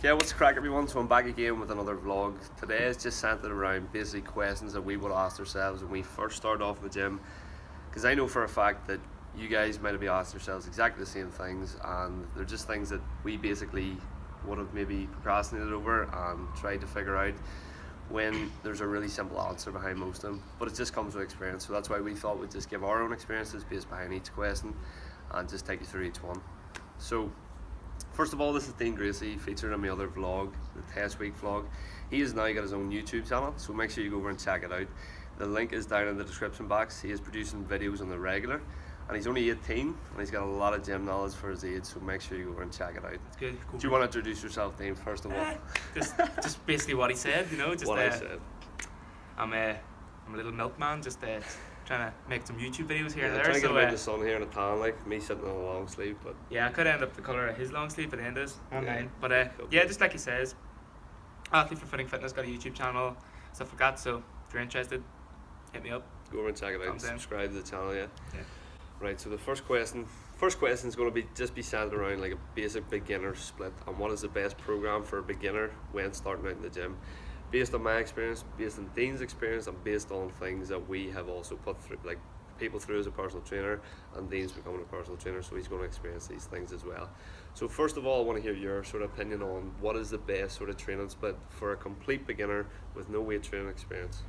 Yeah, what's the crack, everyone? So I'm back again with another vlog. Today is just centered around basically questions that we would ask ourselves when we first start off in the gym, because I know for a fact that you guys might have asked yourselves exactly the same things, and they're just things that we basically would have maybe procrastinated over and tried to figure out when there's a really simple answer behind most of them, but it just comes with experience. So that's why we thought we'd just give our own experiences based behind each question and just take you through each one. So first of all, this is Dean Gracey, featured on my other vlog, the Test Week vlog. He has now got his own YouTube channel, so make sure you go over and check it out. The link is down in the description box. He is producing videos on the regular, and he's only 18, and he's got a lot of gym knowledge for his age, so make sure you go over and check it out. That's good. Cool. Do you want to introduce yourself, Dean, first of all? Just basically what he said, you know. Just what I said. I'm a little milkman, just trying to make some YouTube videos here and there. Trying to get So him in the sun here in a tan, like me sitting on a long sleeve, but yeah, I could end up the colour of his long sleeve, but the end is on Yeah. mine. But yeah, just like he says, Athlete for Fitting Fitness, got a YouTube channel, stuff like that. So if you're interested, hit me up. go over and check it out and Thumbs in. subscribe to the channel. Yeah. Yeah. Right, so the first question is going to be centered around like a basic beginner split and what is the best program for a beginner when starting out in the gym, based on my experience, based on Dean's experience, and based on things that we have also put through, like people through as a personal trainer, and Dean's becoming a personal trainer, so he's going to experience these things as well. So first of all, I want to hear your sort of opinion on what is the best sort of training split for a complete beginner with no weight training experience.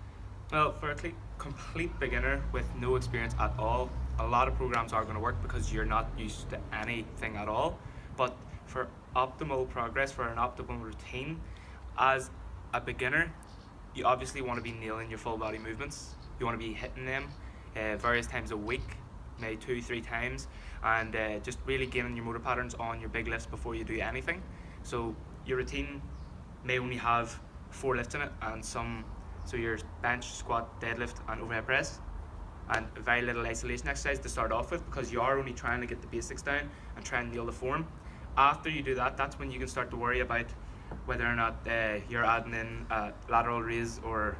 Well, for a complete beginner with no experience at all, a lot of programs are going to work because you're not used to anything at all. But for optimal progress, for an optimal routine, as a beginner, you obviously want to be nailing your full body movements. You want to be hitting them various times a week, maybe 2-3 times, and just really gaining your motor patterns on your big lifts before you do anything. So your routine may only have 4 lifts in it, and so your bench, squat, deadlift, and overhead press, and very little isolation exercise to start off with, because you are only trying to get the basics down and try and nail the form. After you do that, that's when you can start to worry about whether or not you're adding in a lateral raise or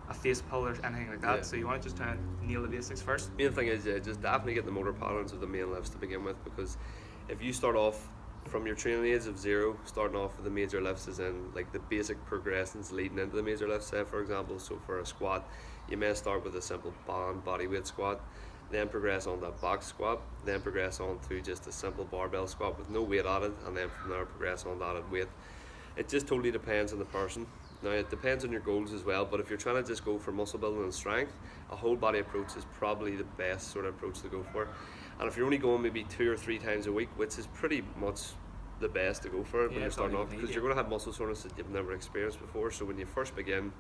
a face pull or anything like that. Yeah. So you want to just try and nail the basics first. Main thing is just definitely get the motor patterns of the main lifts to begin with, because if you start off from your training age of 0, starting off with the major lifts as in like the basic progressions leading into the major lifts, say for example, so for a squat you may start with a simple band bodyweight squat, then progress on that box squat, then progress on to just a simple barbell squat with no weight added, and then from there progress on added weight. It just totally depends on the person. Now it depends on your goals as well, but if you're trying to just go for muscle building and strength, a whole body approach is probably the best sort of approach to go for. And if you're only going maybe 2 or 3 times a week, which is pretty much the best to go for when you're starting off, because you're going to have muscle soreness that you've never experienced before. So when you first begin,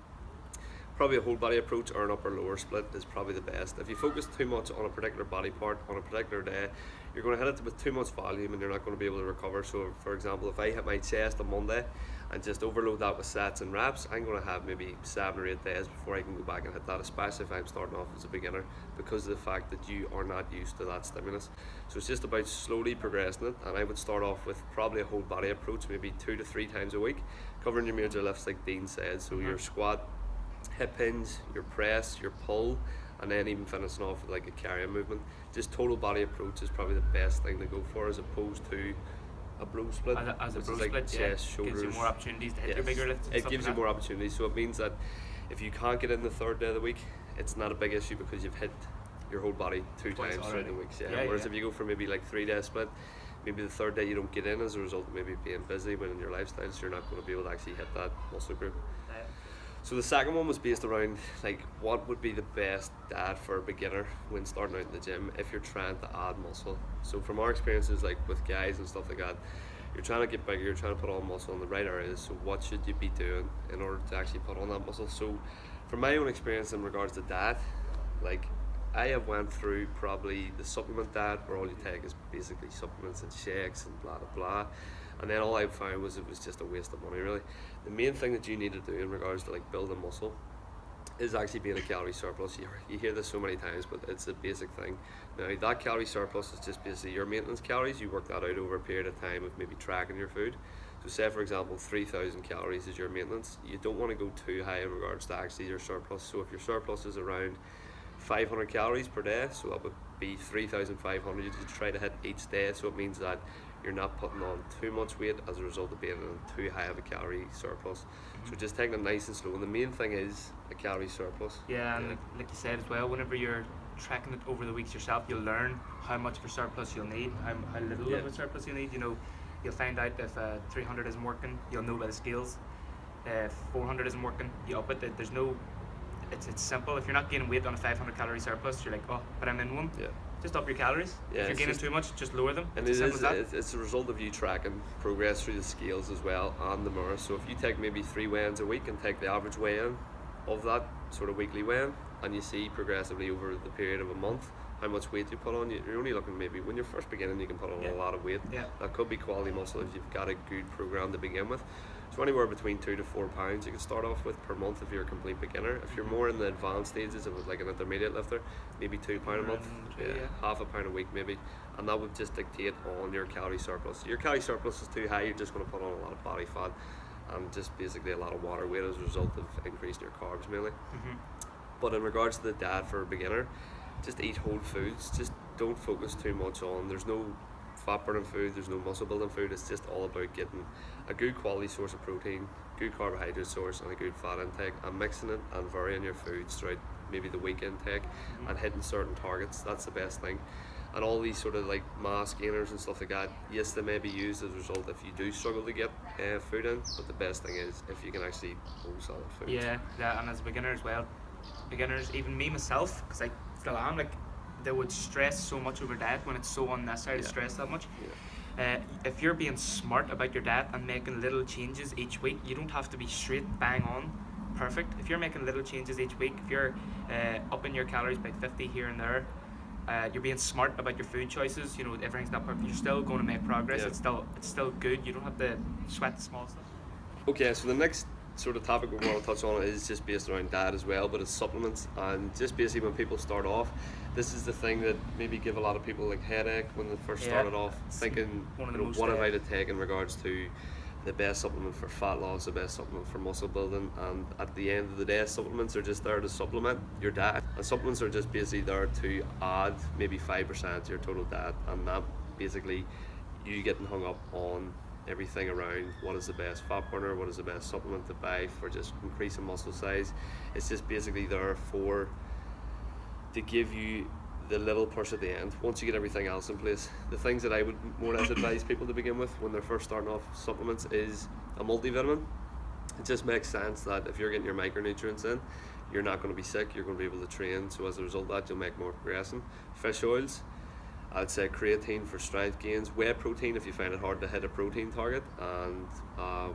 probably a whole body approach or an upper lower split is probably the best. If you focus too much on a particular body part on a particular day, you're going to hit it with too much volume and you're not going to be able to recover. So for example, if I hit my chest on Monday and just overload that with sets and reps, I'm going to have maybe 7 or 8 days before I can go back and hit that, especially if I'm starting off as a beginner, because of the fact that you are not used to that stimulus. So it's just about slowly progressing it, and I would start off with probably a whole body approach, maybe 2 to 3 times a week, covering your major lifts like Dean said, so your squat, hip hinge, your press, your pull, and then even finishing off with like a carrying movement. Just total body approach is probably the best thing to go for, as opposed to a bro split. As a which bro is like split, chest, yeah, shoulders. gives you more opportunities to hit your Yes. bigger lifts. And It stuff gives like you more opportunities, so it means that if you can't get in the 3rd day of the week, it's not a big issue because you've hit your whole body 2 Twice times already. through the weeks. Yeah. Yeah, Whereas yeah. if you go for maybe like 3 day split, maybe the 3rd day you don't get in as a result of maybe being busy when in your lifestyle, so you're not going to be able to actually hit that muscle group. that. So the second one was based around like what would be the best diet for a beginner when starting out in the gym if you're trying to add muscle. So from our experiences, like with guys and stuff like that, you're trying to get bigger, you're trying to put on muscle in the right areas, so what should you be doing in order to actually put on that muscle? So from my own experience in regards to diet, like I have went through probably the supplement diet where all you take is basically supplements and shakes and blah blah blah, and then all I found was it was just a waste of money really. The main thing that you need to do in regards to like building muscle is actually being a calorie surplus. You hear this so many times, but it's a basic thing. Now that calorie surplus is just basically your maintenance calories. You work that out over a period of time of maybe tracking your food. So say for example 3,000 calories is your maintenance. You don't want to go too high in regards to actually your surplus. So if your surplus is around 500 calories per day, so that would be 3,500 you try to hit each day. So it means that you're not putting on too much weight as a result of being in too high of a calorie surplus. So just taking it nice and slow, and the main thing is a calorie surplus. Yeah, and like you said as well, whenever you're tracking it over the weeks yourself, you'll learn how much of a surplus you'll need, how little of a surplus you need. You know, you'll find out if 300 isn't working, you'll know by the scales. 400 isn't working, you up it. There's no, it's simple. If you're not gaining weight on a 500 calorie surplus, you're like, oh, but I'm in one. Yeah. Just up your calories. Yeah, if you're gaining too much, just lower them. And it's as simple as that. It's a result of you tracking progress through the scales as well and the mirror. So if you take maybe 3 weigh-ins a week and take the average weigh-in of that sort of weekly weigh-in, and you see progressively over the period of a month how much weight you put on, you're only looking maybe when you're first beginning you can put on a lot of weight. Yeah. That could be quality muscle if you've got a good program to begin with. So anywhere between 2 to 4 pounds you can start off with per month if you're a complete beginner. If you're more in the advanced stages of like an intermediate lifter, maybe £2 a month, half a pound a week maybe, and that would just dictate on your calorie surplus. Your calorie surplus is too high, you're just going to put on a lot of body fat and just basically a lot of water weight as a result of increasing your carbs mainly. But in regards to the diet for a beginner, just eat whole foods. Just don't focus too much on, there's no fat burning food, there's no muscle building food. It's just all about getting a good quality source of protein, good carbohydrate source and a good fat intake, and mixing it and varying your foods throughout maybe the week intake and hitting certain targets. That's the best thing. And all these sort of like mass gainers and stuff like that, yes, they may be used as a result if you do struggle to get food in, but the best thing is if you can actually eat whole solid food. Yeah, and as a beginner as well, beginners, even me myself, because I still am, like, they would stress so much over diet when it's so unnecessary to stress that much. If you're being smart about your diet and making little changes each week, you don't have to be straight bang on perfect. If you're making little changes each week, if you're upping your calories by 50 here and there, you're being smart about your food choices. You know, everything's not perfect, you're still going to make progress. It's still good. You don't have to sweat the small stuff. Okay, so the next sort of topic we want to touch on is just based around diet as well, but it's supplements. And just basically when people start off, this is the thing that maybe give a lot of people like headache when they first started off, thinking what have I to take in regards to the best supplement for fat loss, the best supplement for muscle building. And at the end of the day, supplements are just there to supplement your diet, and supplements are just basically there to add maybe 5% to your total diet, and that basically you getting hung up on everything around what is the best fat burner, what is the best supplement to buy for just increasing muscle size. It's just basically there to give you the little push at the end once you get everything else in place. The things that I would more or less advise people to begin with when they're first starting off supplements is a multivitamin. It just makes sense that if you're getting your micronutrients in, you're not going to be sick, you're going to be able to train, so as a result of that you'll make more progression. Fish oils, I'd say creatine for strength gains, whey protein if you find it hard to hit a protein target, and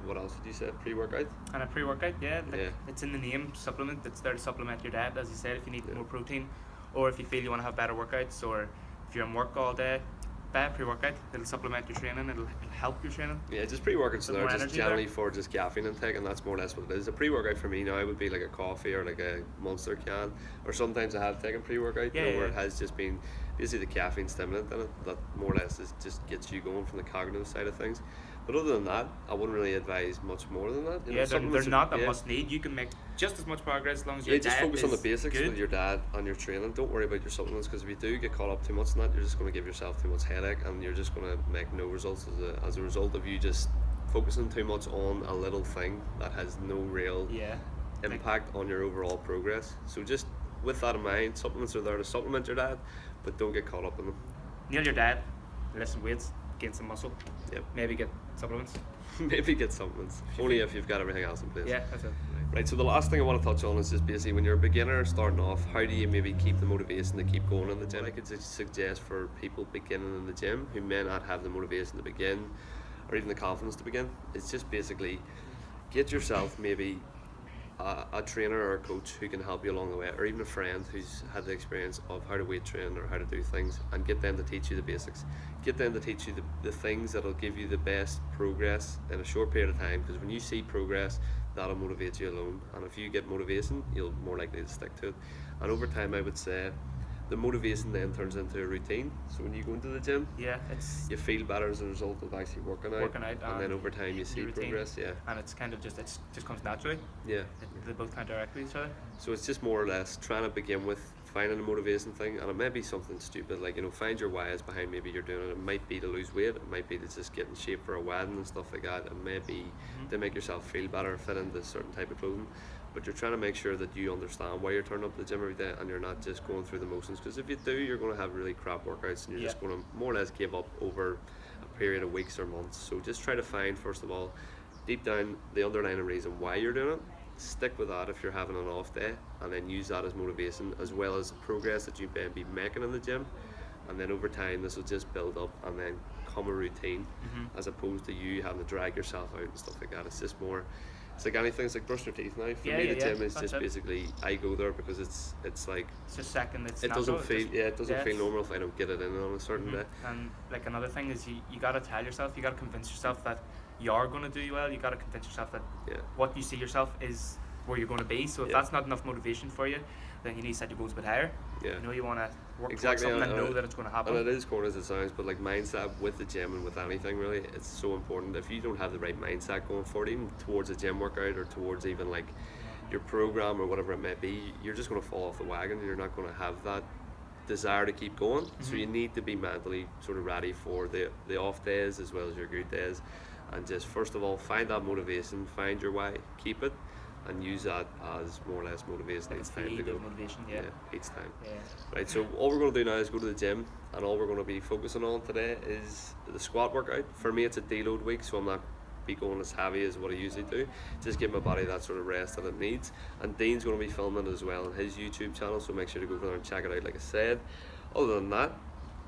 what else did you say? Pre-workout? And a pre-workout, it's in the name, supplement. It's there to supplement your diet, as you said, if you need more protein, or if you feel you want to have better workouts, or if you're in work all day, buy a pre-workout. It'll supplement your training, it'll help your training. Yeah, just pre-workouts there just generally for just caffeine intake, and that's more or less what it is. A pre-workout for me now would be like a coffee or like a Monster can, or sometimes I have taken pre-workout where it has just been basically the caffeine stimulant in it that more or less just gets you going from the cognitive side of things. But other than that, I wouldn't really advise much more than that. They're not a must need. You can make just as much progress as long as your diet just focus on the basics good. With your diet and your training. Don't worry about your supplements, because if you do get caught up too much in that, you're just going to give yourself too much headache, and you're just going to make no results as a result of you just focusing too much on a little thing that has no real impact on your overall progress. So just with that in mind, supplements are there to supplement your diet, but don't get caught up in them. Nail your diet, lift some weights, gain some muscle. Yep. Maybe get supplements. Maybe get supplements. Only if you've got everything else in place. Yeah, that's it. Right, so the last thing I want to touch on is just basically when you're a beginner starting off, how do you maybe keep the motivation to keep going in the gym? I could suggest for people beginning in the gym who may not have the motivation to begin or even the confidence to begin, it's just basically get yourself maybe a trainer or a coach who can help you along the way, or even a friend who's had the experience of how to weight train or how to do things, and get them to teach you the basics. Get them to teach you the things that'll give you the best progress in a short period of time, because when you see progress, that'll motivate you alone, and if you get motivation, you'll more likely to stick to it. And over time, I would say the motivation then turns into a routine. So when you go into the gym, you feel better as a result of actually working out, and then over time you see progress. And it's kind of just comes naturally. Yeah, they both counteract with each other. So it's just more or less trying to begin with finding a motivation thing, and it may be something stupid, like, you know, find your whys behind maybe you're doing it. It might be to lose weight, it might be to just get in shape for a wedding and stuff like that, it may be to make yourself feel better, fit into a certain type of clothing. But you're trying to make sure that you understand why you're turning up to the gym every day, and you're not just going through the motions, because if you do, you're going to have really crap workouts, and you're just going to more or less give up over a period of weeks or months. So just try to find, first of all, deep down the underlying reason why you're doing it. Stick with that if you're having an off day, and then use that as motivation, as well as the progress that you may be making in the gym. And then over time this will just build up and then come a routine, as opposed to you having to drag yourself out and stuff like that. It's just more, it's like anything, it's like brushing your teeth now. For me, the gym is just basically, I go there because it's like, it's just second, it's it natural, doesn't feel it doesn't feel normal if I don't get it in on a certain day. And like another thing is you got to tell yourself, you got to convince yourself that you are going to do well. You got to convince yourself that what you see yourself is where you're going to be. So if that's not enough motivation for you, then you need to set your goals a bit higher. You know, you want to work towards something and know that it's going to happen. And it is corny as it sounds, but like mindset with the gym and with anything really, it's so important. If you don't have the right mindset going forward, even towards a gym workout or towards even like your program or whatever it may be, you're just going to fall off the wagon, and you're not going to have that desire to keep going. So you need to be mentally sort of ready for the off days as well as your good days, and just first of all find that motivation, find your why, keep it, and use that as more or less motivation each time to go. Motivation, each time. Right, so all we're going to do now is go to the gym, and all we're going to be focusing on today is the squat workout. For me, it's a deload week, so I'm not be going as heavy as what I usually do. Just give my body that sort of rest that it needs. And Dean's going to be filming it as well on his YouTube channel, so make sure to go over there and check it out, like I said. Other than that,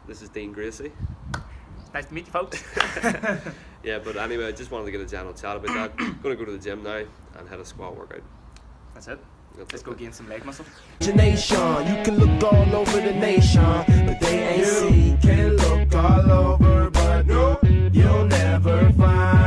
this is Dean Gracey. Nice to meet you, folks. Yeah, but anyway, I just wanted to get a general chat about that. Going to go to the gym now and head a squat workout. That's it. Let's go gain some leg muscle. You can look all over the nation, but they ain't see. Can look all over, but no, you'll never find.